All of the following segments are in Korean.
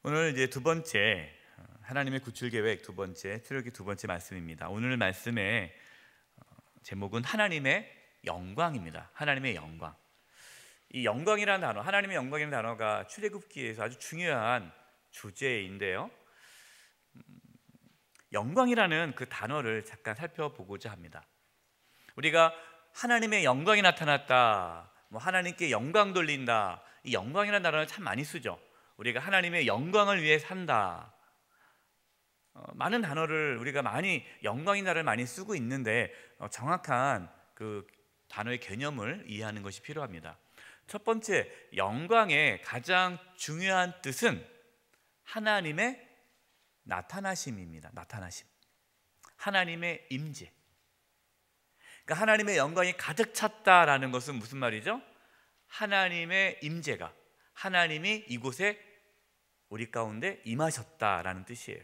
오늘 이제 두 번째 하나님의 구출 계획 두 번째 출애굽기 두 번째 말씀입니다. 오늘 말씀의 제목은 하나님의 영광입니다. 하나님의 영광. 이 영광이라는 단어, 하나님의 영광이라는 단어가 출애굽기에서 아주 중요한 주제인데요. 영광이라는 그 단어를 잠깐 살펴보고자 합니다. 우리가 하나님의 영광이 나타났다, 하나님께 영광 돌린다, 이 영광이라는 단어를 참 많이 쓰죠. 우리가 하나님의 영광을 위해 산다. 많은 단어를 우리가 많이 영광인 단어를 많이 쓰고 있는데 정확한 그 단어의 개념을 이해하는 것이 필요합니다. 첫 번째, 영광의 가장 중요한 뜻은 하나님의 나타나심입니다. 나타나심. 하나님의 임재. 그러니까 하나님의 영광이 가득 찼다라는 것은 무슨 말이죠? 하나님의 임재가, 하나님이 이곳에 우리 가운데 임하셨다라는 뜻이에요.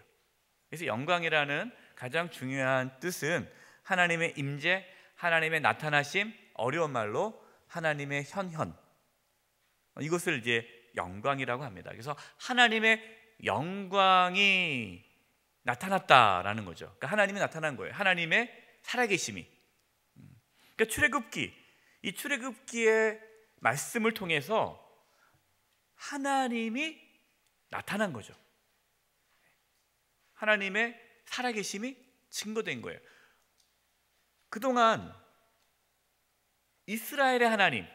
그래서 영광이라는 가장 중요한 뜻은 하나님의 임재, 하나님의 나타나심, 어려운 말로 하나님의 현현, 이것을 이제 영광이라고 합니다. 그래서 하나님의 영광이 나타났다라는 거죠. 그러니까 하나님이 나타난 거예요. 하나님의 살아계심이. 그러니까 출애굽기, 이 출애굽기의 말씀을 통해서 하나님이 나타난 거죠. 하나님의 살아계심이 증거된 거예요. 그동안 이스라엘의 하나님,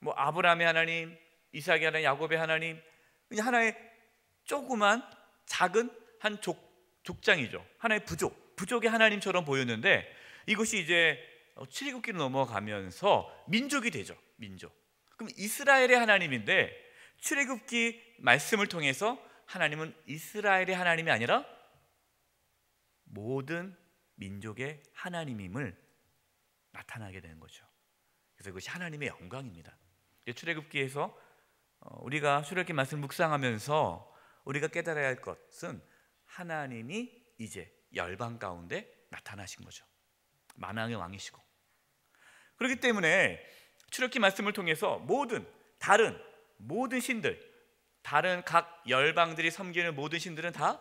아브라함의 하나님, 이삭의 하나님, 야곱의 하나님, 그냥 하나의 조그만 작은 한 족장이죠. 하나의 부족의 하나님처럼 보였는데 이것이 이제 출애굽기로 넘어가면서 민족이 되죠. 민족. 그럼 이스라엘의 하나님인데 출애굽기 말씀을 통해서 하나님은 이스라엘의 하나님이 아니라 모든 민족의 하나님임을 나타나게 되는 거죠. 그래서 이것이 하나님의 영광입니다. 출애굽기에서 우리가 출애굽기 말씀을 묵상하면서 우리가 깨달아야 할 것은 하나님이 이제 열방 가운데 나타나신 거죠. 만왕의 왕이시고. 그렇기 때문에 출애굽기 말씀을 통해서 다른 모든 신들, 다른 각 열방들이 섬기는 모든 신들은 다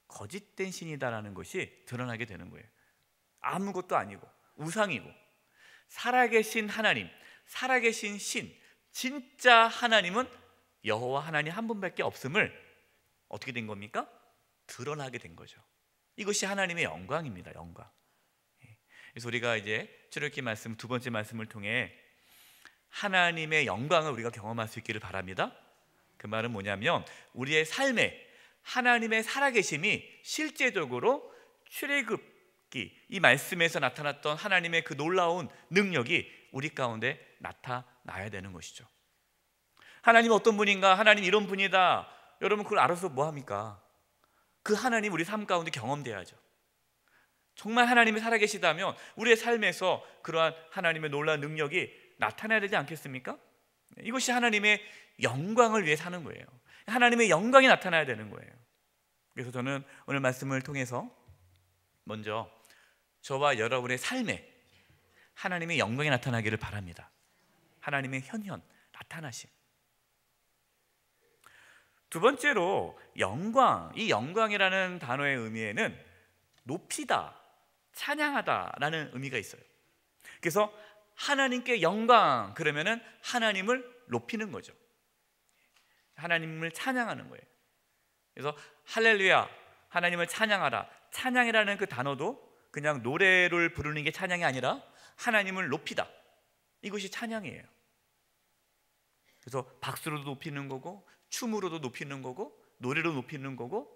거짓된 신이다라는 것이 드러나게 되는 거예요. 아무것도 아니고 우상이고, 살아계신 하나님, 살아계신 신, 진짜 하나님은 여호와 하나님 한 분밖에 없음을 어떻게 된 겁니까? 드러나게 된 거죠. 이것이 하나님의 영광입니다. 영광. 그래서 우리가 이제 출애굽기 말씀 두 번째 말씀을 통해 하나님의 영광을 우리가 경험할 수 있기를 바랍니다. 그 말은 뭐냐면 우리의 삶에 하나님의 살아계심이 실제적으로 출애굽기 이 말씀에서 나타났던 하나님의 그 놀라운 능력이 우리 가운데 나타나야 되는 것이죠. 하나님 어떤 분인가? 하나님 이런 분이다. 여러분 그걸 알아서 뭐합니까? 그 하나님 우리 삶 가운데 경험돼야죠. 정말 하나님이 살아계시다면 우리의 삶에서 그러한 하나님의 놀라운 능력이 나타나야 되지 않겠습니까? 이것이 하나님의 영광을 위해 사는 거예요. 하나님의 영광이 나타나야 되는 거예요. 그래서 저는 오늘 말씀을 통해서 먼저 저와 여러분의 삶에 하나님의 영광이 나타나기를 바랍니다. 하나님의 현현, 나타나심. 두 번째로 영광, 이 영광이라는 단어의 의미에는 높이다, 찬양하다라는 의미가 있어요. 그래서 하나님께 영광, 그러면은 하나님을 높이는 거죠. 하나님을 찬양하는 거예요. 그래서 할렐루야, 하나님을 찬양하라. 찬양이라는 그 단어도 그냥 노래를 부르는 게 찬양이 아니라 하나님을 높이다, 이것이 찬양이에요. 그래서 박수로도 높이는 거고, 춤으로도 높이는 거고, 노래로 높이는 거고,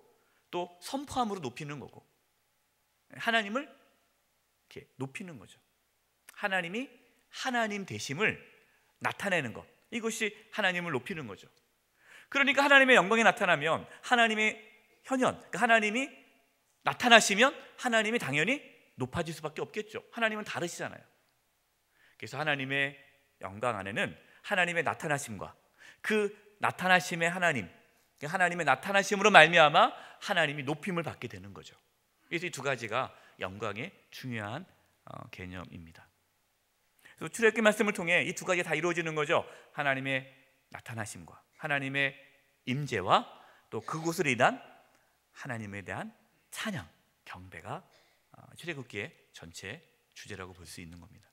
또 선포함으로 높이는 거고, 하나님을 이렇게 높이는 거죠. 하나님이 하나님 되심을 나타내는 것, 이것이 하나님을 높이는 거죠. 그러니까 하나님의 영광이 나타나면 하나님의 현현, 그러니까 하나님이 나타나시면 하나님이 당연히 높아질 수밖에 없겠죠. 하나님은 다르시잖아요. 그래서 하나님의 영광 안에는 하나님의 나타나심과 그 나타나심의 하나님, 하나님의 나타나심으로 말미암아 하나님이 높임을 받게 되는 거죠. 그래서 이 두 가지가 영광의 중요한 개념입니다. 그래서 출애굽기 말씀을 통해 이 두 가지가 다 이루어지는 거죠. 하나님의 나타나심과 하나님의 임재와 또 그곳을 인한 하나님에 대한 찬양, 경배가 출애굽기의 전체 주제라고 볼 수 있는 겁니다.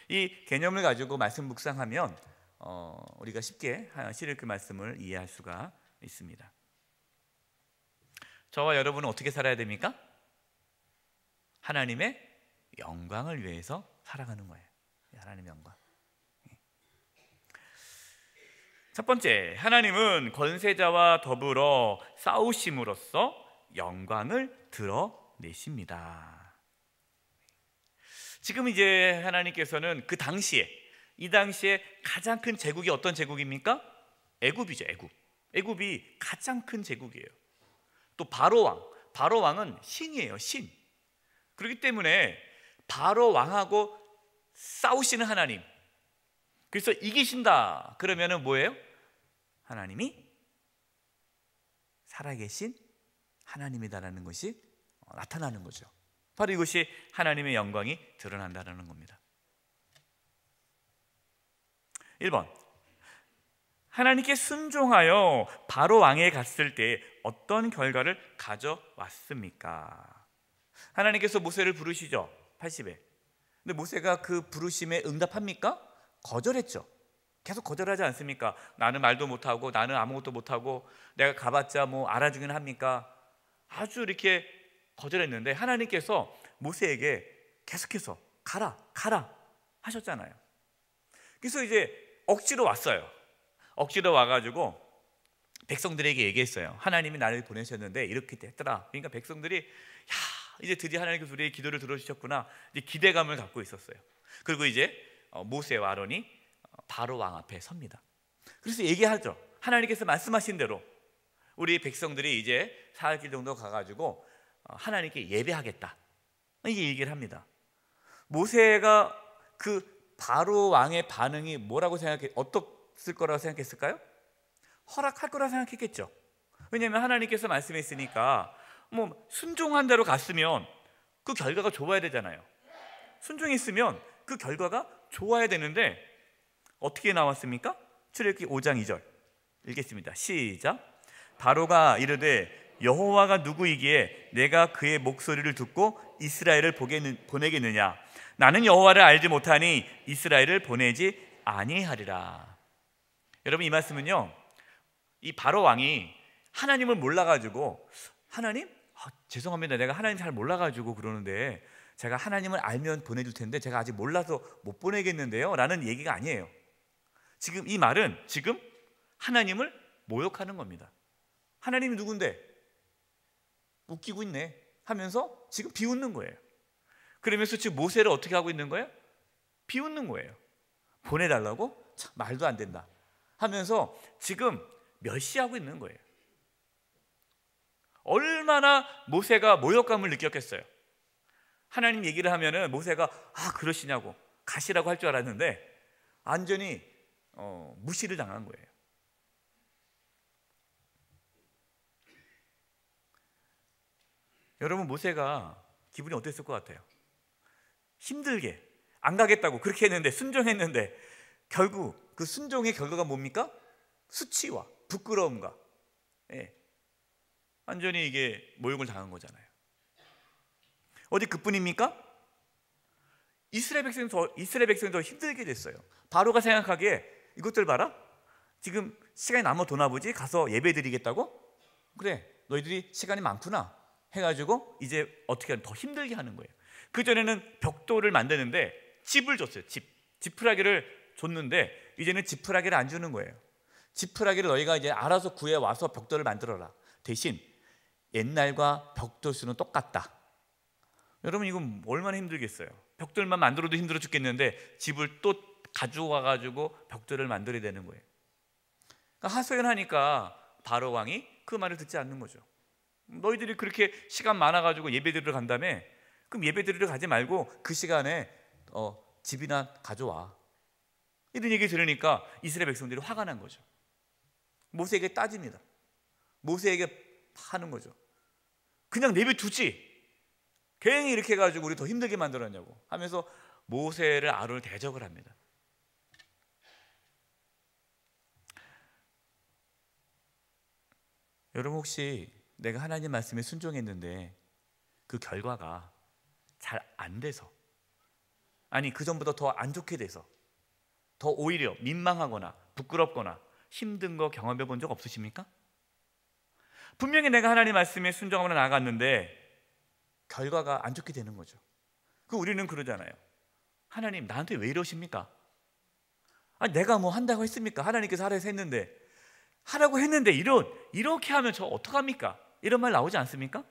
이 개념을 가지고 말씀 묵상하면 우리가 쉽게 출애굽기 말씀을 이해할 수가 있습니다. 저와 여러분은 어떻게 살아야 됩니까? 하나님의 영광을 위해서 살아가는 거예요. 하나님의 영광. 첫 번째, 하나님은 권세자와 더불어 싸우심으로써 영광을 드러내십니다. 지금 이제 하나님께서는 그 당시에, 이 당시에 가장 큰 제국이 어떤 제국입니까? 애굽이죠. 애굽이 가장 큰 제국이에요. 또 바로 왕은 신이에요. 신. 그렇기 때문에 바로 왕하고 싸우시는 하나님, 그래서 이기신다 그러면은 뭐예요? 하나님이 살아계신 하나님이다라는 것이 나타나는 거죠. 바로 이것이 하나님의 영광이 드러난다는 겁니다. 1번, 하나님께 순종하여 바로 왕에 갔을 때 어떤 결과를 가져왔습니까? 하나님께서 모세를 부르시죠. 80에. 근데 모세가 그 부르심에 응답합니까? 거절했죠. 계속 거절하지 않습니까? 나는 말도 못하고 나는 아무것도 못하고 내가 가봤자 뭐 알아주긴 합니까? 아주 이렇게 거절했는데 하나님께서 모세에게 계속해서 가라 하셨잖아요. 그래서 이제 억지로 왔어요. 억지로 와가지고 백성들에게 얘기했어요. 하나님이 나를 보내셨는데 이렇게 됐더라. 그러니까 백성들이 야, 이제 드디어 하나님께서 우리의 기도를 들어주셨구나, 이제 기대감을 갖고 있었어요. 그리고 이제 모세와 아론이 바로 왕 앞에 섭니다. 그래서 얘기하죠. 하나님께서 말씀하신 대로 우리 백성들이 이제 4일 정도 가가지고 하나님께 예배하겠다, 이게 얘기를 합니다. 모세가 그 바로 왕의 반응이 뭐라고 어떻을 거라고 생각했을까요? 허락할 거라고 생각했겠죠. 왜냐하면 하나님께서 말씀했으니까 뭐 순종한 대로 갔으면 그 결과가 좋아야 되잖아요. 순종했으면 그 결과가 좋아야 되는데 어떻게 나왔습니까? 출애굽기 5장 2절 읽겠습니다. 시작. 바로가 이르되 여호와가 누구이기에 내가 그의 목소리를 듣고 이스라엘을 보내겠느냐? 나는 여호와를 알지 못하니 이스라엘을 보내지 아니하리라. 여러분, 이 말씀은요, 이 바로 왕이 하나님을 몰라가지고 하나님? 죄송합니다. 내가 하나님 잘 몰라가지고 그러는데 제가 하나님을 알면 보내줄 텐데 제가 아직 몰라서 못 보내겠는데요 라는 얘기가 아니에요. 지금 이 말은 지금 하나님을 모욕하는 겁니다. 하나님이 누군데? 웃기고 있네 하면서 지금 비웃는 거예요. 그러면서 지금 모세를 어떻게 하고 있는 거예요? 비웃는 거예요. 보내달라고? 참, 말도 안 된다 하면서 지금 멸시하고 있는 거예요. 얼마나 모세가 모욕감을 느꼈겠어요. 하나님 얘기를 하면은 모세가 그러시냐고 가시라고 할 줄 알았는데 완전히 무시를 당한 거예요. 여러분, 모세가 기분이 어땠을 것 같아요? 힘들게 안 가겠다고 그렇게 했는데, 순종했는데 결국 그 순종의 결과가 뭡니까? 수치와 부끄러움과 완전히 이게 모욕을 당한 거잖아요. 어디 그뿐입니까? 이스라엘 백성이 더 힘들게 됐어요. 바로가 생각하기에 이것들 봐라, 지금 시간이 남아 도나 보지, 가서 예배 드리겠다고? 그래, 너희들이 시간이 많구나 해가지고 이제 어떻게 하면 더 힘들게 하는 거예요. 그전에는 벽돌을 만드는데 집을 줬어요. 지푸라기를 줬는데 이제는 지푸라기를 안 주는 거예요. 지푸라기를 너희가 이제 알아서 구해와서 벽돌을 만들어라. 대신 옛날과 벽돌 수는 똑같다. 여러분, 이건 얼마나 힘들겠어요. 벽돌만 만들어도 힘들어 죽겠는데 집을 또 가져와가지고 벽돌을 만들어야 되는 거예요. 그러니까 하소연하니까 바로 왕이 그 말을 듣지 않는 거죠. 너희들이 그렇게 시간 많아가지고 예배 드리러 간다며? 그럼 예배 드리러 가지 말고 그 시간에 집이나 가져와. 이런 얘기 들으니까 이스라엘 백성들이 화가 난 거죠. 모세에게 따집니다. 모세에게 하는 거죠. 그냥 내버려두지, 괜히 이렇게 해가지고 우리 더 힘들게 만들었냐고 하면서 모세를 아론을 대적을 합니다. 여러분 혹시 내가 하나님 말씀에 순종했는데 그 결과가 잘 안 돼서, 아니 그 전보다 더 안 좋게 돼서 더 오히려 민망하거나 부끄럽거나 힘든 거 경험해 본 적 없으십니까? 분명히 내가 하나님 말씀에 순종하며 나아갔는데 결과가 안 좋게 되는 거죠. 그 우리는 그러잖아요. 하나님 나한테 왜 이러십니까? 아니 내가 뭐 한다고 했습니까? 하나님께서 하라고 했는데 이렇게 하면 저 어떡합니까? 이런 말 나오지 않습니까?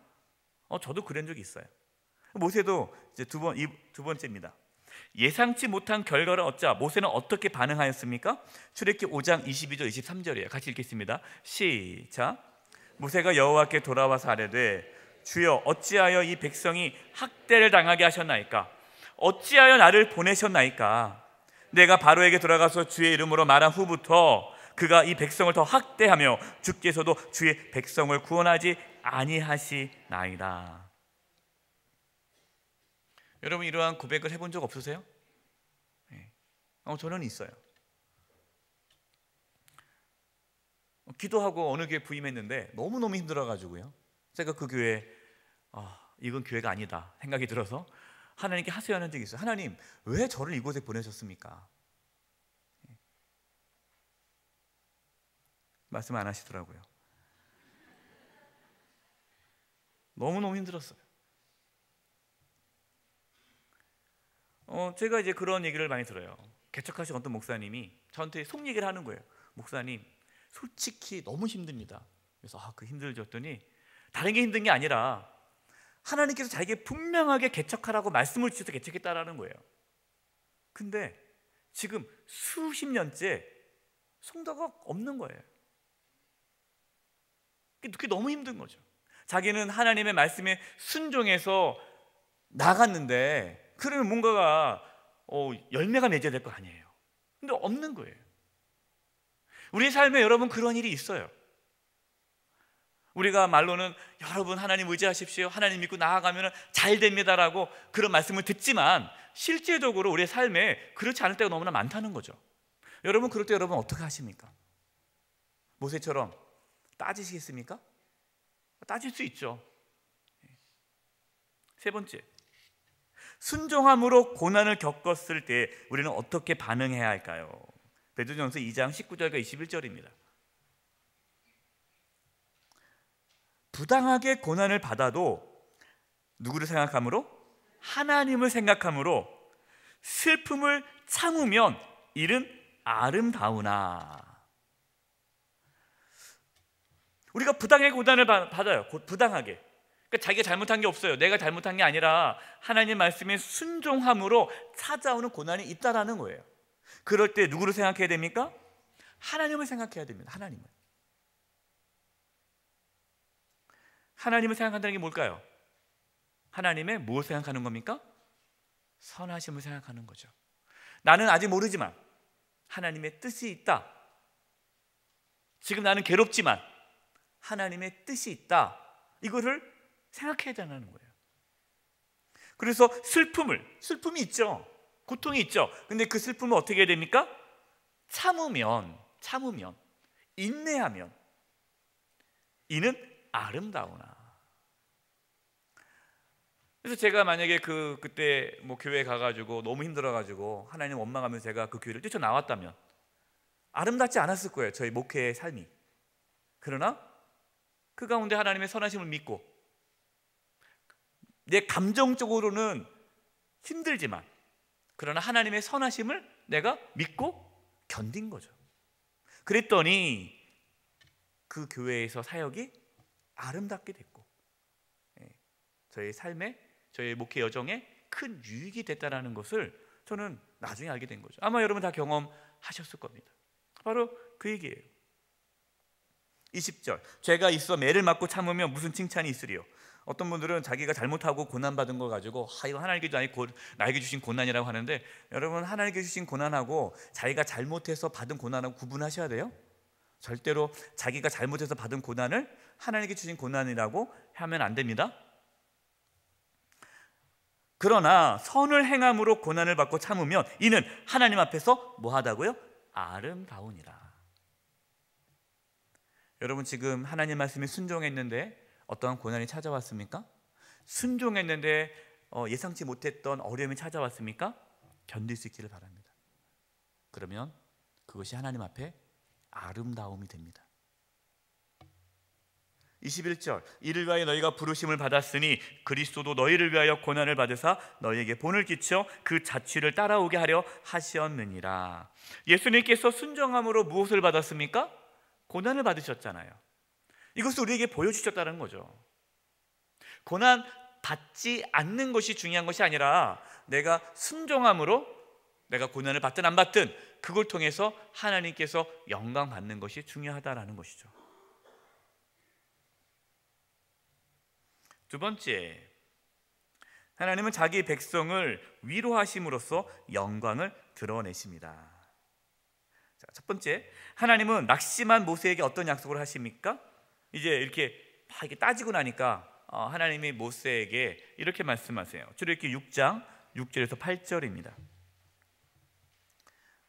저도 그런 적이 있어요. 모세도 이제 두 번째입니다. 예상치 못한 결과를 얻자 모세는 어떻게 반응하였습니까? 출애굽기 5장 22절 23절이에요. 같이 읽겠습니다. 시작. 모세가 여호와께 돌아와서 아뢰되 주여 어찌하여 이 백성이 학대를 당하게 하셨나이까? 어찌하여 나를 보내셨나이까? 내가 바로에게 돌아가서 주의 이름으로 말한 후부터 그가 이 백성을 더 학대하며 주께서도 주의 백성을 구원하지 아니하시나이다. 여러분 이러한 고백을 해본 적 없으세요? 네. 저는 있어요. 기도하고 어느 교회 부임했는데 너무너무 힘들어가지고요. 제가 그 교회에 이건 교회가 아니다 생각이 들어서 하나님께 하소연한 적이 있어요. 하나님 왜 저를 이곳에 보내셨습니까? 말씀 안 하시더라고요. 너무너무 힘들었어요. 제가 이제 그런 얘기를 많이 들어요. 개척하신 어떤 목사님이 저한테 속 얘기를 하는 거예요. 목사님 솔직히 너무 힘듭니다. 그래서 그 힘들죠 했더니 다른 게 힘든 게 아니라 하나님께서 자기에게 분명하게 개척하라고 말씀을 주셔서 개척했다라는 거예요. 근데 지금 수십 년째 성도가 없는 거예요. 그게 너무 힘든 거죠. 자기는 하나님의 말씀에 순종해서 나갔는데 그러면 뭔가가 열매가 맺어야 될 거 아니에요. 근데 없는 거예요. 우리 삶에 여러분 그런 일이 있어요. 우리가 말로는 여러분 하나님 의지하십시오, 하나님 믿고 나아가면 잘 됩니다라고 그런 말씀을 듣지만 실제적으로 우리의 삶에 그렇지 않을 때가 너무나 많다는 거죠. 여러분 그럴 때 여러분 어떻게 하십니까? 모세처럼 따지시겠습니까? 따질 수 있죠. 세 번째, 순종함으로 고난을 겪었을 때 우리는 어떻게 반응해야 할까요? 베드로전서 2장 19절과 21절입니다. 부당하게 고난을 받아도 누구를 생각함으로? 하나님을 생각함으로 슬픔을 참으면 이는 아름다우나. 우리가 부당하게 고난을 받아요. 부당하게. 그러니까 자기가 잘못한 게 없어요. 내가 잘못한 게 아니라 하나님 말씀에 순종함으로 찾아오는 고난이 있다라는 거예요. 그럴 때 누구를 생각해야 됩니까? 하나님을 생각해야 됩니다. 하나님을 생각한다는 게 뭘까요? 하나님의 무엇을 생각하는 겁니까? 선하심을 생각하는 거죠. 나는 아직 모르지만 하나님의 뜻이 있다. 지금 나는 괴롭지만 하나님의 뜻이 있다. 이거를 생각해야 되는 거예요. 그래서 슬픔이 있죠. 고통이 있죠. 근데 그 슬픔을 어떻게 해야 됩니까? 참으면, 인내하면 이는 아름다우나. 그래서 제가 만약에 그때 뭐 교회 가가지고 너무 힘들어가지고 하나님 원망하면서 제가 그 교회를 뛰쳐나왔다면 아름답지 않았을 거예요. 저희 목회의 삶이. 그러나 그 가운데 하나님의 선하심을 믿고 내 감정적으로는 힘들지만 그러나 하나님의 선하심을 내가 믿고 견딘 거죠. 그랬더니 그 교회에서 사역이 아름답게 됐고 저의 삶에, 저의 목회 여정에 큰 유익이 됐다는 것을 저는 나중에 알게 된 거죠. 아마 여러분 다 경험하셨을 겁니다. 바로 그 얘기예요. 20절, 죄가 있어 매를 맞고 참으면 무슨 칭찬이 있으리요. 어떤 분들은 자기가 잘못하고 고난받은 거 가지고 이거 나에게 주신 고난이라고 하는데, 여러분 하나님께 주신 고난하고 자기가 잘못해서 받은 고난하고 구분하셔야 돼요. 절대로 자기가 잘못해서 받은 고난을 하나님께 주신 고난이라고 하면 안 됩니다. 그러나 선을 행함으로 고난을 받고 참으면 이는 하나님 앞에서 뭐하다고요? 아름다우니라. 여러분 지금 하나님 말씀에 순종했는데 어떠한 고난이 찾아왔습니까? 순종했는데 예상치 못했던 어려움이 찾아왔습니까? 견딜 수 있기를 바랍니다. 그러면 그것이 하나님 앞에 아름다움이 됩니다. 21절, 이를 위하여 너희가 부르심을 받았으니 그리스도도 너희를 위하여 고난을 받으사 너희에게 본을 끼쳐 그 자취를 따라오게 하려 하시었느니라. 예수님께서 순종함으로 무엇을 받았습니까? 고난을 받으셨잖아요. 이것을 우리에게 보여주셨다는 거죠. 고난 받지 않는 것이 중요한 것이 아니라 내가 순종함으로 내가 고난을 받든 안 받든 그걸 통해서 하나님께서 영광 받는 것이 중요하다라는 것이죠. 두 번째, 하나님은 자기 백성을 위로하심으로써 영광을 드러내십니다. 자, 첫 번째, 하나님은 낙심한 모세에게 어떤 약속을 하십니까? 이제 이렇게 따지고 나니까 하나님이 모세에게 이렇게 말씀하세요. 출애굽기 6장 6절에서 8절입니다.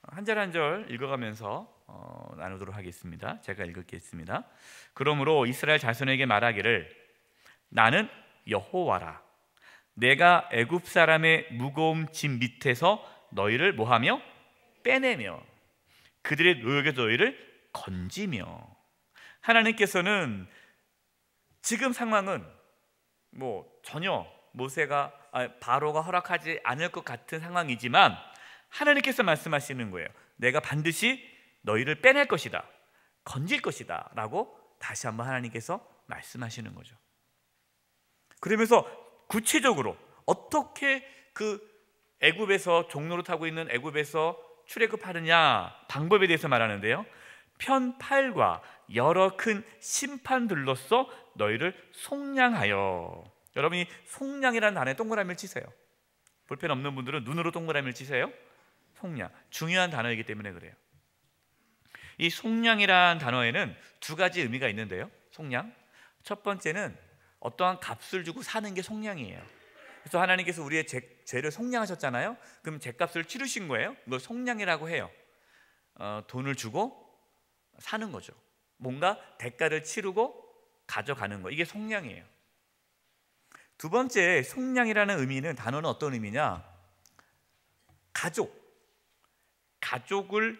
한 절 한 절 읽어가면서 나누도록 하겠습니다. 제가 읽겠습니다. 그러므로 이스라엘 자손에게 말하기를 나는 여호와라. 내가 애굽 사람의 무거운 짐 밑에서 너희를 뭐하며 빼내며 그들의 노역에서 너희를 건지며. 하나님께서는 지금 상황은 전혀 바로가 허락하지 않을 것 같은 상황이지만 하나님께서 말씀하시는 거예요. 내가 반드시 너희를 빼낼 것이다, 건질 것이다 라고 다시 한번 하나님께서 말씀하시는 거죠. 그러면서 구체적으로 어떻게 그 애굽에서 종로로 타고 있는 애굽에서 출애굽하느냐 방법에 대해서 말하는데요. 편팔과 여러 큰 심판들로써 너희를 속량하여. 여러분이 속량이라는 단어에 동그라미를 치세요. 볼펜 없는 분들은 눈으로 동그라미를 치세요. 속량, 중요한 단어이기 때문에 그래요. 이 속량이라는 단어에는 두 가지 의미가 있는데요. 속량, 첫 번째는 어떠한 값을 주고 사는 게 속량이에요. 그래서 하나님께서 우리의 죄를 속량하셨잖아요. 그럼 죄값을 치르신 거예요. 이걸 속량이라고 해요. 돈을 주고 사는 거죠. 뭔가 대가를 치르고 가져가는 거, 이게 속량이에요. 두 번째, 속량이라는 의미는, 단어는 어떤 의미냐, 가족을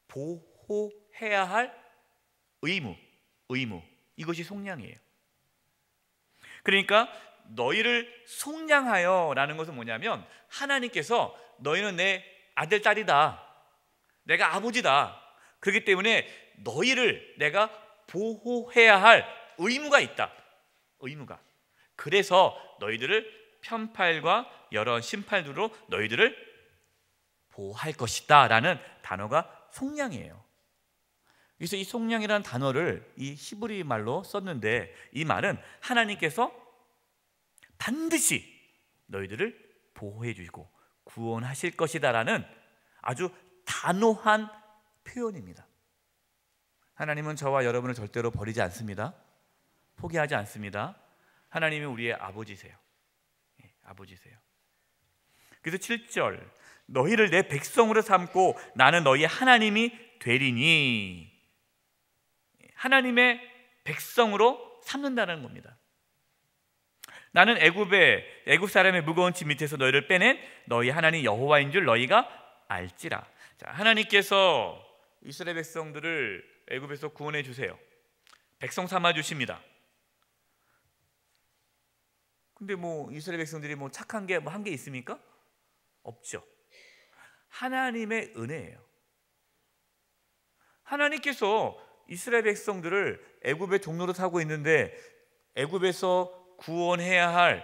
보호해야 할 의무, 이것이 속량이에요. 그러니까 너희를 속량하여 라는 것은 뭐냐면 하나님께서 너희는 내 아들, 딸이다, 내가 아버지다, 그렇기 때문에 너희를 내가 보호해야 할 의무가 있다. 의무가. 그래서 너희들을 편팔과 여러 심판으로 너희들을 보호할 것이다 라는 단어가 속량이에요. 그래서 이 속량이라는 단어를 이 히브리 말로 썼는데, 이 말은 하나님께서 반드시 너희들을 보호해 주시고 구원하실 것이다 라는 아주 단호한 표현입니다. 하나님은 저와 여러분을 절대로 버리지 않습니다. 포기하지 않습니다. 하나님이 우리의 아버지세요. 아버지세요. 그래서 7절, 너희를 내 백성으로 삼고 나는 너희 하나님이 되리니. 하나님의 백성으로 삼는다는 겁니다. 나는 애굽 사람의 무거운 짐 밑에서 너희를 빼낸 너희 하나님 여호와인 줄 너희가 알지라. 자, 하나님께서 이스라엘 백성들을 애굽에서 구원해 주세요. 백성 삼아 주십니다. 근데 이스라엘 백성들이 착한 게 한 게 있습니까? 없죠. 하나님의 은혜예요. 하나님께서 이스라엘 백성들을 애굽의 종로로 타고 있는데 애굽에서 구원해야 할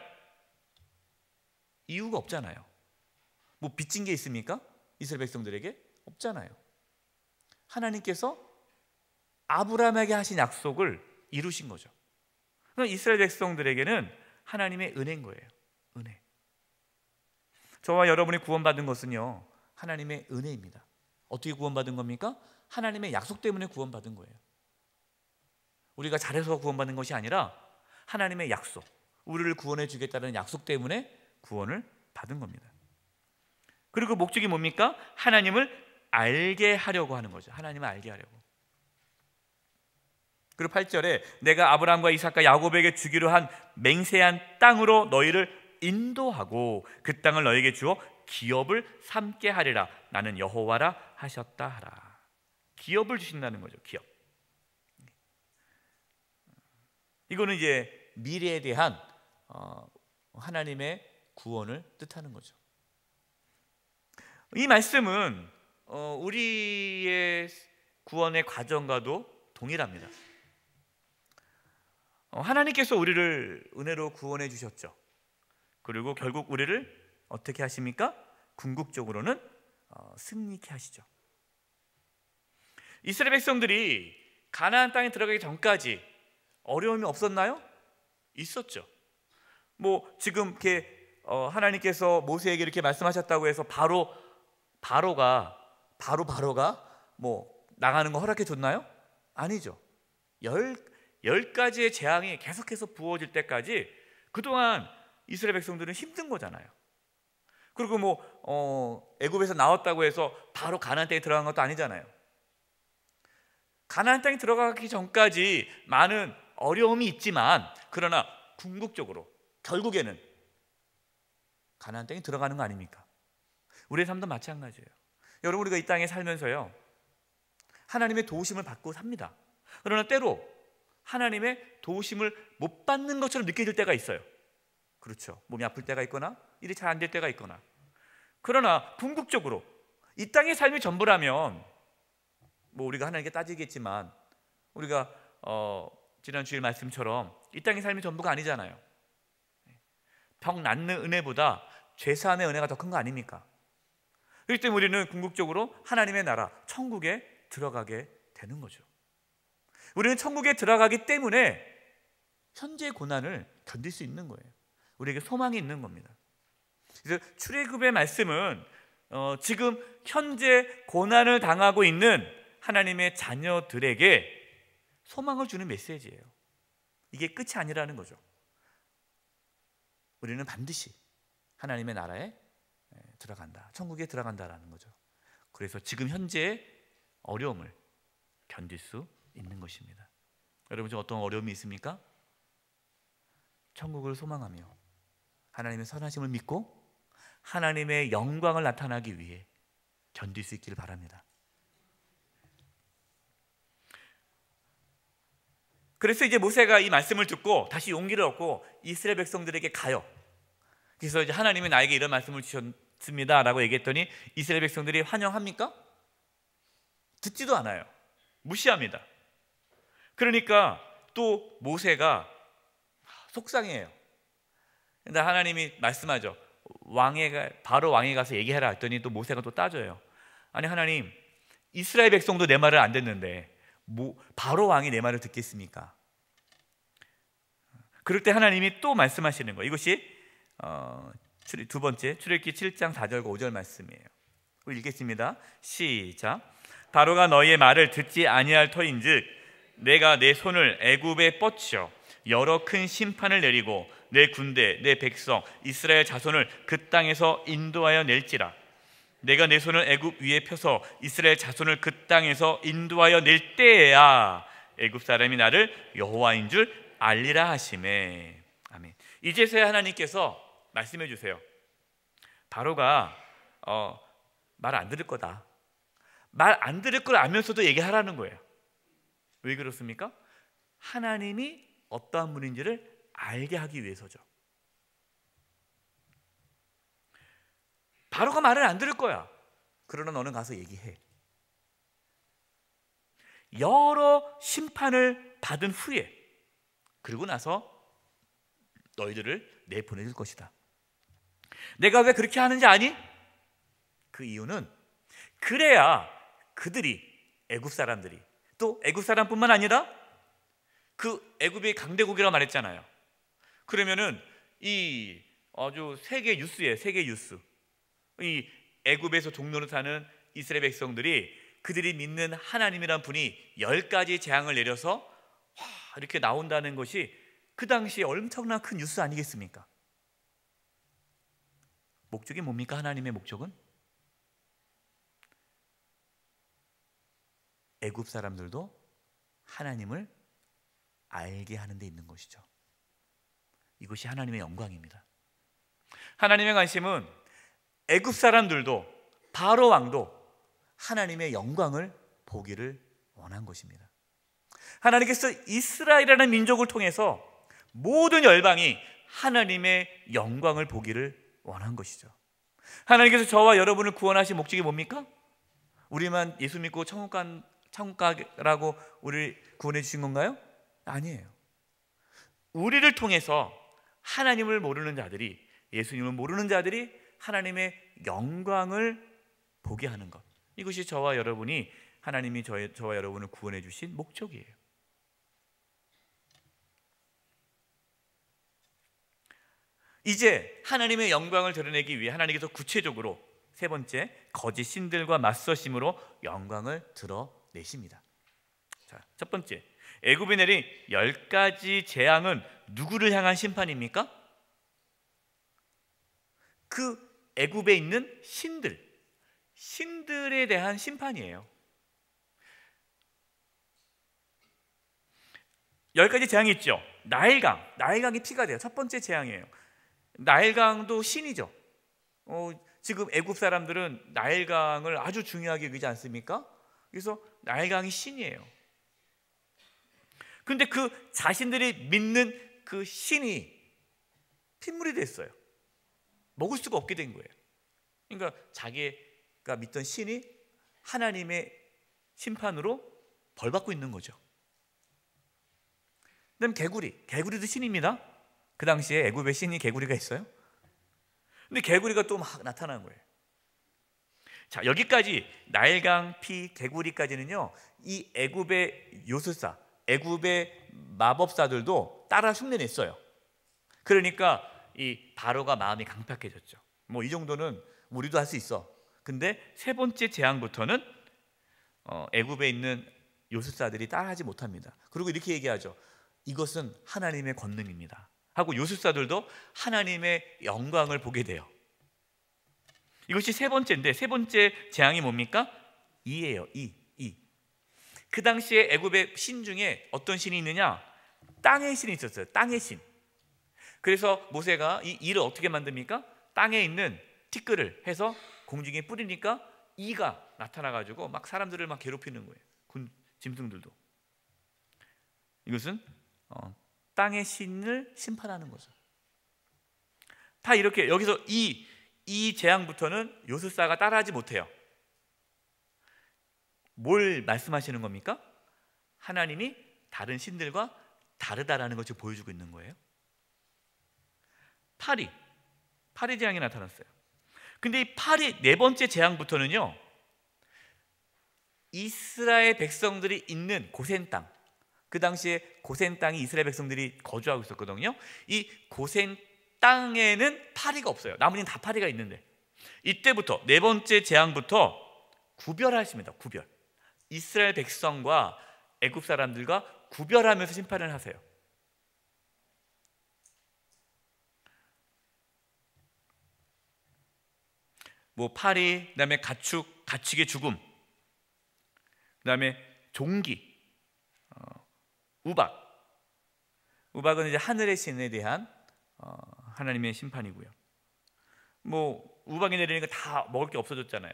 이유가 없잖아요. 빚진 게 있습니까? 이스라엘 백성들에게 없잖아요. 하나님께서 아브라함에게 하신 약속을 이루신 거죠. 그러니까 이스라엘 백성들에게는 하나님의 은혜인 거예요. 은혜. 저와 여러분이 구원받은 것은요, 하나님의 은혜입니다. 어떻게 구원받은 겁니까? 하나님의 약속 때문에 구원받은 거예요. 우리가 잘해서 구원받는 것이 아니라 하나님의 약속, 우리를 구원해 주겠다는 약속 때문에 구원을 받은 겁니다. 그리고 목적이 뭡니까? 하나님을 알게 하려고 하는 거죠. 하나님을 알게 하려고. 그리고 8절에 내가 아브라함과 이삭과 야곱에게 주기로 한 맹세한 땅으로 너희를 인도하고 그 땅을 너희에게 주어 기업을 삼게 하리라. 나는 여호와라 하셨다 하라. 기업을 주신다는 거죠. 기업. 이거는 이제 미래에 대한 하나님의 구원을 뜻하는 거죠. 이 말씀은 우리의 구원의 과정과도 동일합니다. 하나님께서 우리를 은혜로 구원해 주셨죠. 그리고 결국 우리를 어떻게 하십니까? 궁극적으로는 승리케 하시죠. 이스라엘 백성들이 가나안 땅에 들어가기 전까지 어려움이 없었나요? 있었죠. 뭐 지금 이렇게 하나님께서 모세에게 이렇게 말씀하셨다고 해서 바로가 뭐 나가는 거 허락해 줬나요? 아니죠. 열 가지의 재앙이 계속해서 부어질 때까지 그동안 이스라엘 백성들은 힘든 거잖아요. 그리고 뭐 애굽에서 나왔다고 해서 바로 가나안 땅에 들어간 것도 아니잖아요. 가나안 땅에 들어가기 전까지 많은 어려움이 있지만 그러나 궁극적으로 결국에는 가나안 땅에 들어가는 거 아닙니까? 우리의 삶도 마찬가지예요. 여러분, 우리가 이 땅에 살면서요, 하나님의 도우심을 받고 삽니다. 그러나 때로 하나님의 도우심을 못 받는 것처럼 느껴질 때가 있어요. 그렇죠. 몸이 아플 때가 있거나 일이 잘 안 될 때가 있거나. 그러나 궁극적으로 이 땅의 삶이 전부라면 뭐 우리가 하나님께 따지겠지만 우리가 지난 주일 말씀처럼 이 땅의 삶이 전부가 아니잖아요. 병 낫는 은혜보다 죄 사함의 은혜가 더 큰 거 아닙니까? 그렇기 때문에 우리는 궁극적으로 하나님의 나라 천국에 들어가게 되는 거죠. 우리는 천국에 들어가기 때문에 현재의 고난을 견딜 수 있는 거예요. 우리에게 소망이 있는 겁니다. 그래서 출애굽의 말씀은 지금 현재 고난을 당하고 있는 하나님의 자녀들에게 소망을 주는 메시지예요. 이게 끝이 아니라는 거죠. 우리는 반드시 하나님의 나라에 들어간다, 천국에 들어간다라는 거죠. 그래서 지금 현재의 어려움을 견딜 수 있는 것입니다. 여러분 중 어떤 어려움이 있습니까? 천국을 소망하며 하나님의 선하심을 믿고 하나님의 영광을 나타나기 위해 견딜 수 있기를 바랍니다. 그래서 이제 모세가 이 말씀을 듣고 다시 용기를 얻고 이스라엘 백성들에게 가요. 그래서 이제 하나님이 나에게 이런 말씀을 주셨습니다 라고 얘기했더니 이스라엘 백성들이 환영합니까? 듣지도 않아요. 무시합니다. 그러니까 또 모세가 속상해요. 근데 하나님이 말씀하죠. 바로 왕에 가서 얘기해라 했더니 또 모세가 또 따져요. 아니 하나님, 이스라엘 백성도 내 말을 안 듣는데 바로 왕이 내 말을 듣겠습니까? 그럴 때 하나님이 또 말씀하시는 거예요. 이것이 두 번째 출애굽기 7장 4절과 5절 말씀이에요. 읽겠습니다. 시작. 바로가 너희의 말을 듣지 아니할 터인즉 내가 내 손을 애굽에 뻗쳐 여러 큰 심판을 내리고 내 군대 내 백성 이스라엘 자손을 그 땅에서 인도하여 낼지라. 내가 내 손을 애굽 위에 펴서 이스라엘 자손을 그 땅에서 인도하여 낼 때에야 애굽 사람이 나를 여호와인 줄 알리라 하시매. 아멘. 이제서야 하나님께서 말씀해 주세요. 바로가 말 안 들을 거다. 말 안 들을 걸 알면서도 얘기하라는 거예요. 왜 그렇습니까? 하나님이 어떠한 분인지를 알게 하기 위해서죠. 바로가 말을 안 들을 거야. 그러나 너는 가서 얘기해. 여러 심판을 받은 후에 그리고 나서 너희들을 내보내줄 것이다. 내가 왜 그렇게 하는지 아니? 그 이유는 그래야 그들이 애굽 사람들이 또 애굽 사람뿐만 아니라 그 애굽이 강대국이라고 말했잖아요. 그러면은 이 아주 세계 뉴스예요. 세계 뉴스. 이 애굽에서 종로로 사는 이스라엘 백성들이 그들이 믿는 하나님이란 분이 10가지 재앙을 내려서 이렇게 나온다는 것이 그 당시에 엄청난 큰 뉴스 아니겠습니까? 목적이 뭡니까? 하나님의 목적은 애굽 사람들도 하나님을 알게 하는 데 있는 것이죠. 이것이 하나님의 영광입니다. 하나님의 관심은 애굽 사람들도 바로 왕도 하나님의 영광을 보기를 원한 것입니다. 하나님께서 이스라엘이라는 민족을 통해서 모든 열방이 하나님의 영광을 보기를 원한 것이죠. 하나님께서 저와 여러분을 구원하신 목적이 뭡니까? 우리만 예수 믿고 천국 가라고 우리를 구원해 주신 건가요? 아니에요. 우리를 통해서 하나님을 모르는 자들이, 예수님을 모르는 자들이 하나님의 영광을 보게 하는 것, 이것이 저와 여러분이 하나님이 저와 여러분을 구원해 주신 목적이에요. 이제 하나님의 영광을 드러내기 위해 하나님께서 구체적으로 세 번째, 거짓 신들과 맞서심으로 영광을 드러내십니다. 자, 첫 번째, 애굽에 내린 10가지 재앙은 누구를 향한 심판입니까? 그 애굽에 있는 신들에 대한 심판이에요. 10가지 재앙이 있죠. 나일강이 피가 돼요. 첫 번째 재앙이에요. 나일강도 신이죠. 지금 애굽 사람들은 나일강을 아주 중요하게 여기지 않습니까? 그래서 나일강이 신이에요. 근데 그 자신들이 믿는 그 신이 핏물이 됐어요. 먹을 수가 없게 된 거예요. 그러니까 자기가 믿던 신이 하나님의 심판으로 벌받고 있는 거죠. 그다음 개구리도 신입니다. 그 당시에 애굽에 신이 개구리가 있어요. 근데 개구리가 또 막 나타나는 거예요. 자, 여기까지 나일강, 피, 개구리까지는요, 이 애굽의 요술사, 애굽의 마법사들도 따라 흉내냈어요. 그러니까 이 바로가 마음이 강팍해졌죠. 뭐 이 정도는 우리도 할 수 있어. 근데 세 번째 재앙부터는 애굽에 있는 요술사들이 따라하지 못합니다. 그리고 이렇게 얘기하죠. 이것은 하나님의 권능입니다 하고 요술사들도 하나님의 영광을 보게 돼요. 이것이 세 번째인데, 세 번째 재앙이 뭡니까? 이예요. 이. 그 당시에 애굽의 신 중에 어떤 신이 있느냐? 땅의 신이 있었어요. 땅의 신. 그래서 모세가 이 이를 어떻게 만듭니까? 땅에 있는 티끌을 해서 공중에 뿌리니까 이가 나타나가지고 막 사람들을 막 괴롭히는 거예요. 짐승들도. 이것은 땅의 신을 심판하는 거죠. 다 이렇게 여기서 이 재앙부터는 요술사가 따라하지 못해요. 뭘 말씀하시는 겁니까? 하나님이 다른 신들과 다르다라는 것을 보여주고 있는 거예요. 파리 재앙이 나타났어요. 근데 이 파리 네 번째 재앙부터는요, 이스라엘 백성들이 있는 고센 땅, 그 당시에 고센 땅이 이스라엘 백성들이 거주하고 있었거든요. 이 고센 땅에는 파리가 없어요. 나머지는 다 파리가 있는데, 이때부터 네 번째 재앙부터 구별하십니다. 구별. 이스라엘 백성과 애굽 사람들과 구별하면서 심판을 하세요. 뭐 파리, 그다음에 가축의 죽음, 그다음에 종기, 우박은 이제 하늘의 신에 대한 하나님의 심판이고요. 뭐 우박이 내리니까 다 먹을 게 없어졌잖아요.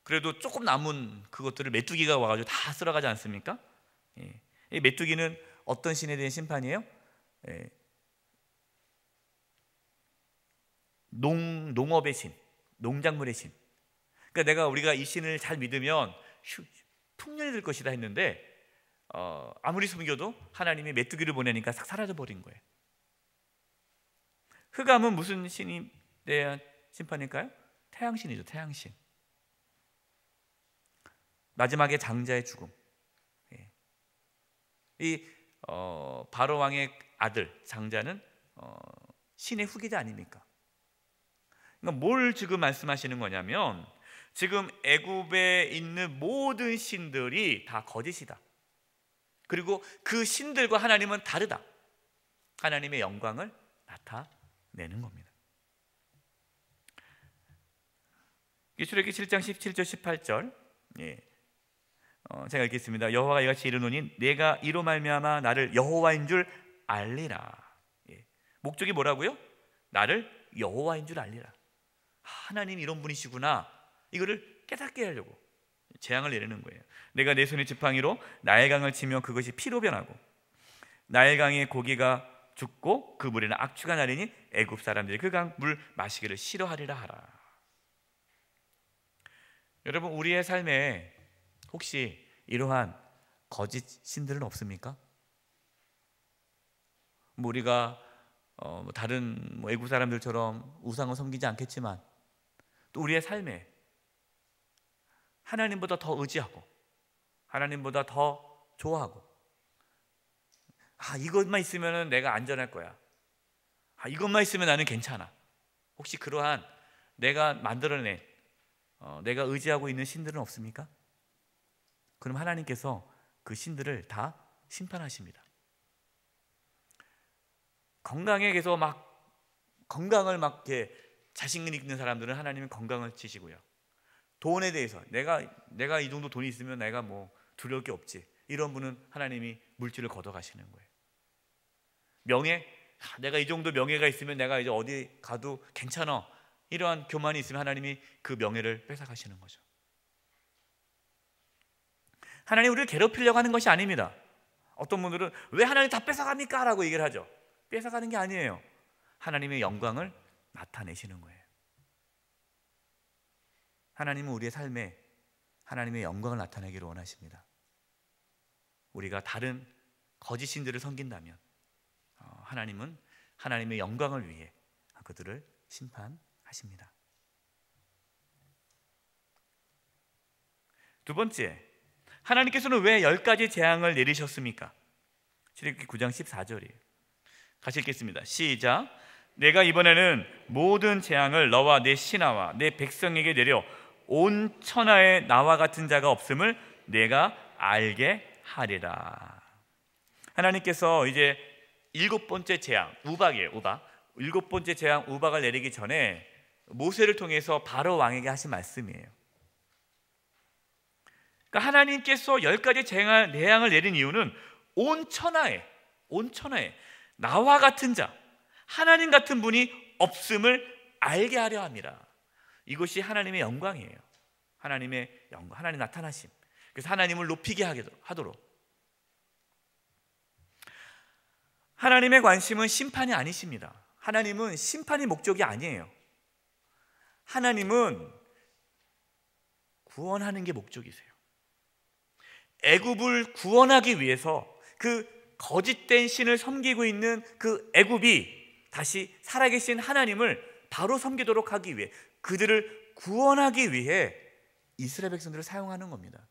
그래도 조금 남은 그것들을 메뚜기가 와가지고 다 쓸어가지 않습니까? 예. 이 메뚜기는 어떤 신에 대한 심판이에요? 예. 농업의 신, 농작물의 신. 그러니까 우리가 이 신을 잘 믿으면 풍년이 될 것이다 했는데, 아무리 숨겨도 하나님이 메뚜기를 보내니까 싹 사라져 버린 거예요. 흑암은 무슨 신에 대한 심판일까요? 태양신이죠. 태양신. 마지막에 장자의 죽음. 이 바로 왕의 아들 장자는 신의 후계자 아닙니까? 그러니까 뭘 지금 말씀하시는 거냐면, 지금 애굽에 있는 모든 신들이 다 거짓이다. 그리고 그 신들과 하나님은 다르다. 하나님의 영광을 나타내는 겁니다. 출애굽기 7장 17절 18절. 예. 제가 읽겠습니다. 여호와가 이같이 이르노니 내가 이로 말미암아 나를 여호와인 줄 알리라. 목적이 뭐라고요? 나를 여호와인 줄 알리라. 하나님이 이런 분이시구나, 이거를 깨닫게 하려고 재앙을 내리는 거예요. 내가 내 손의 지팡이로 나일강을 치며 그것이 피로 변하고 나일강의 고기가 죽고 그 물에는 악취가 나리니 애굽 사람들이 그 강 물 마시기를 싫어하리라 하라. 여러분, 우리의 삶에 혹시 이러한 거짓 신들은 없습니까? 우리가 다른 애국 사람들처럼 우상을 섬기지 않겠지만 또 우리의 삶에 하나님보다 더 의지하고 하나님보다 더 좋아하고, 이것만 있으면 내가 안전할 거야, 이것만 있으면 나는 괜찮아, 혹시 그러한 내가 만들어낸 내가 의지하고 있는 신들은 없습니까? 그럼 하나님께서 그 신들을 다 심판하십니다. 건강에 계속 건강을 이렇게 자신 있는 사람들은 하나님은 건강을 치시고요. 돈에 대해서 내가 이 정도 돈이 있으면 내가 뭐 두려울 게 없지, 이런 분은 하나님이 물질을 걷어가시는 거예요. 명예, 내가 이 정도 명예가 있으면 내가 이제 어디 가도 괜찮아, 이러한 교만이 있으면 하나님이 그 명예를 뺏어가시는 거죠. 하나님 우리를 괴롭히려고 하는 것이 아닙니다. 어떤 분들은 왜 하나님 다 뺏어갑니까? 라고 얘기를 하죠. 뺏어가는 게 아니에요. 하나님의 영광을 나타내시는 거예요. 하나님은 우리의 삶에 하나님의 영광을 나타내기를 원하십니다. 우리가 다른 거짓 신들을 섬긴다면 하나님은 하나님의 영광을 위해 그들을 심판하십니다. 두 번째, 하나님께서는 왜 10가지 재앙을 내리셨습니까? 출애굽기 9장 14절이에요. 같이 읽겠습니다. 시작. 내가 이번에는 모든 재앙을 너와 내 신하와 내 백성에게 내려 온 천하에 나와 같은 자가 없음을 내가 알게 하리라. 하나님께서 이제 7번째 재앙, 우박이에요. 우박. 7번째 재앙 우박을 내리기 전에 모세를 통해서 바로 왕에게 하신 말씀이에요. 그러니까 하나님께서 10가지 재앙을 내린 이유는 온 천하에 나와 같은 자, 하나님 같은 분이 없음을 알게 하려 합니다. 이것이 하나님의 영광이에요. 하나님의 영광, 하나님 나타나심. 그래서 하나님을 높이게 하도록. 하나님의 관심은 심판이 아니십니다. 하나님은 심판이 목적이 아니에요. 하나님은 구원하는 게 목적이세요. 애굽을 구원하기 위해서 그 거짓된 신을 섬기고 있는 그 애굽이 다시 살아계신 하나님을 바로 섬기도록 하기 위해, 그들을 구원하기 위해 이스라엘 백성들을 사용하는 겁니다.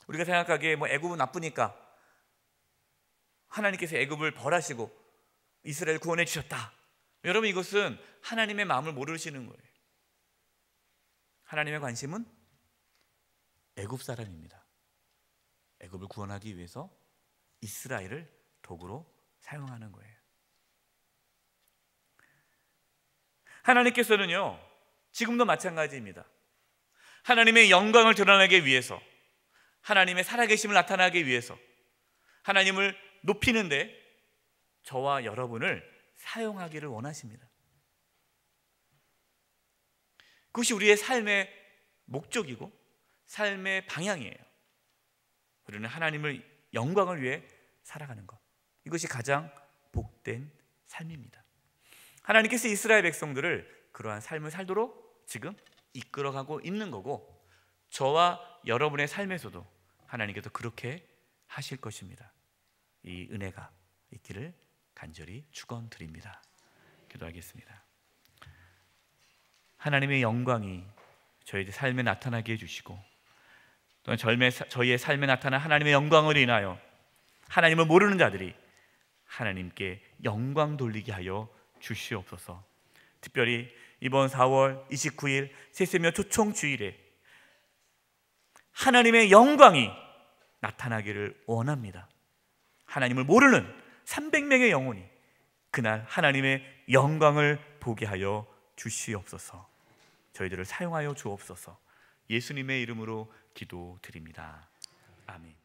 우리가 생각하기에 애굽은 나쁘니까 하나님께서 애굽을 벌하시고 이스라엘 구원해 주셨다. 여러분, 이것은 하나님의 마음을 모르시는 거예요. 하나님의 관심은 애굽 사람입니다. 애굽을 구원하기 위해서 이스라엘을 도구로 사용하는 거예요. 하나님께서는요, 지금도 마찬가지입니다. 하나님의 영광을 드러내기 위해서, 하나님의 살아계심을 나타나기 위해서, 하나님을 높이는데 저와 여러분을 사용하기를 원하십니다. 그것이 우리의 삶의 목적이고 삶의 방향이에요. 우리는 하나님을 영광을 위해 살아가는 것, 이것이 가장 복된 삶입니다. 하나님께서 이스라엘 백성들을 그러한 삶을 살도록 지금 이끌어가고 있는 거고, 저와 여러분의 삶에서도 하나님께서 그렇게 하실 것입니다. 이 은혜가 있기를 간절히 축원드립니다. 기도하겠습니다. 하나님의 영광이 저희의 삶에 나타나게 해주시고, 또한 저희의 삶에 나타난 하나님의 영광으로 인하여 하나님을 모르는 자들이 하나님께 영광 돌리게 하여 주시옵소서. 특별히 이번 4월 29일 세세며 초청 주일에 하나님의 영광이 나타나기를 원합니다. 하나님을 모르는 300명의 영혼이 그날 하나님의 영광을 보게 하여 주시옵소서. 저희들을 사용하여 주옵소서. 예수님의 이름으로 기도드립니다. 아멘.